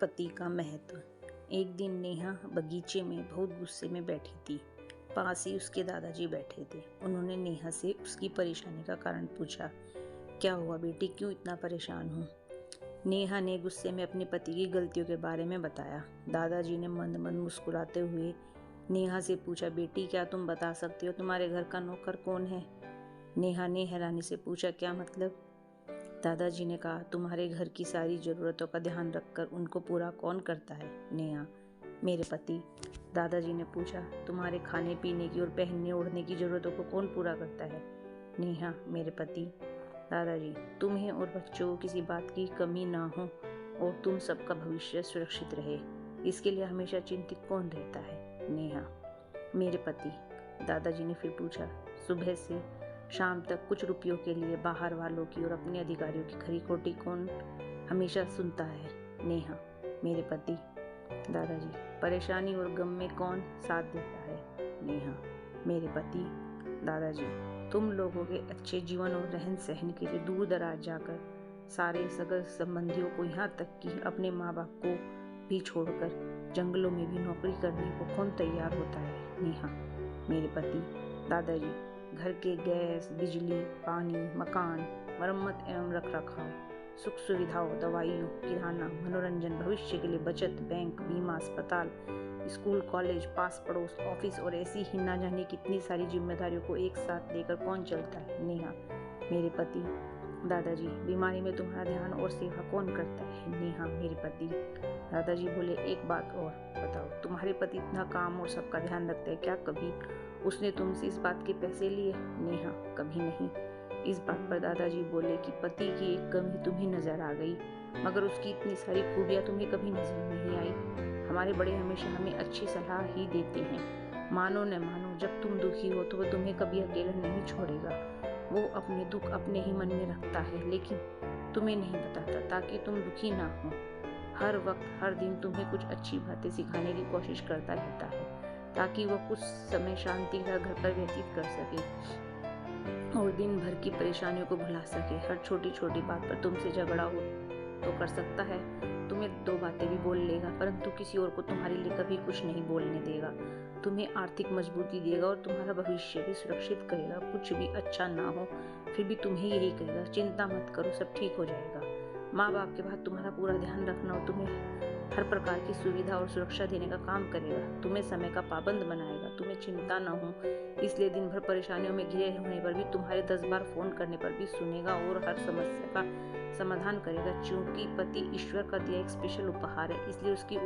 पति का महत्व। एक दिन नेहा बगीचे में बहुत गुस्से में बैठी थी। पास ही उसके दादाजी बैठे थे। उन्होंने नेहा से उसकी परेशानी का कारण पूछा। क्या हुआ बेटी, क्यों इतना परेशान हो? नेहा ने गुस्से में अपने पति की गलतियों के बारे में बताया। दादाजी ने मंद मंद मुस्कुराते हुए नेहा से पूछा, बेटी क्या तुम बता सकते हो तुम्हारे घर का नौकर कौन है? नेहा ने हैरानी से पूछा, क्या मतलब? दादाजी ने कहा, तुम्हारे घर की सारी जरूरतों का ध्यान रखकर उनको पूरा कौन करता है? नेहा, मेरे पति। दादाजी ने पूछा, तुम्हारे खाने पीने की और पहनने ओढ़ने की जरूरतों को कौन पूरा करता है? नेहा, मेरे पति। दादाजी, तुम्हें और बच्चों को किसी बात की कमी ना हो और तुम सबका भविष्य सुरक्षित रहे, इसके लिए हमेशा चिंतित कौन रहता है? नेहा, मेरे पति। दादाजी ने फिर पूछा, सुबह से शाम तक कुछ रुपयों के लिए बाहर वालों की और अपने अधिकारियों की खरी खोटी कौन हमेशा सुनता है? नेहा, मेरे पति। दादाजी, परेशानी और गम में कौन साथ देता है? नेहा, मेरे पति। दादाजी, तुम लोगों के अच्छे जीवन और रहन सहन के लिए दूर दराज जाकर सारे सगे संबंधियों को, यहाँ तक कि अपने माँ बाप को भी छोड़कर जंगलों में भी नौकरी करने को कौन तैयार होता है? नेहा, मेरे पति। दादाजी, घर के गैस, बिजली, पानी, मकान, मरम्मत एवं रख रखाव, सुख सुविधाओं, दवाइयों, किराना, मनोरंजन, भविष्य के लिए बचत, बैंक, बीमा, अस्पताल, स्कूल, कॉलेज, पास पड़ोस, ऑफिस और ऐसी ही ना जाने कितनी सारी जिम्मेदारियों को एक साथ लेकर कौन चलता है? नेहा, मेरे पति। दादाजी, बीमारी में तुम्हारा ध्यान और सेवा कौन करता है? नेहा, मेरे पति। दादाजी बोले, एक बात और बताओ, तुम्हारे पति इतना काम और सबका ध्यान रखते हैं, क्या कभी उसने तुमसे इस बात के पैसे लिए? नेहा, कभी नहीं। इस बात पर दादाजी बोले कि पति की एक कमी तुम्हें नजर आ गई, मगर उसकी इतनी सारी खूबियां तुम्हें कभी नजर नहीं आई। हमारे बड़े हमेशा हमें अच्छी सलाह ही देते हैं। मानो न मानो, जब तुम दुखी हो तो वह तुम्हें कभी अकेला नहीं छोड़ेगा। वो अपने दुख अपने ही मन में रखता है, लेकिन तुम्हें नहीं बताता, ताकि तुम दुखी ना हो। हर वक्त हर दिन तुम्हें कुछ अच्छी बातें सिखाने की कोशिश करता रहता है, ताकि वह कुछ समय शांति का घर पर व्यतीत कर सके और दिन भर की परेशानियों को भुला सके। हर छोटी छोटी बात पर तुमसे झगड़ा हो तो कर सकता है, तुम्हें दो बातें भी बोल लेगा, परंतु किसी और को तुम्हारे लिए कभी कुछ नहीं बोलने देगा। तुम्हें आर्थिक मजबूती देगा और तुम्हारा भविष्य भी सुरक्षित करेगा। कुछ भी अच्छा ना हो फिर भी तुम्हें यही कहेगा, चिंता मत करो, सब ठीक हो जाएगा। माँ बाप के बाद तुम्हारा पूरा ध्यान रखना और तुम्हें हर प्रकार की सुविधा और सुरक्षा देने का काम करेगा। तुम्हें समय का पाबंद बनाएगा, तुम्हें चिंता ना हो इसलिए दिन भर परेशानियों में घिरे होने पर भी तुम्हारे 10 बार फोन करने पर भी सुनेगा और हर समस्या का समाधान करेगा। क्योंकि पति ईश्वर का दिया एक स्पेशल उपहार है, इसलिए उसकी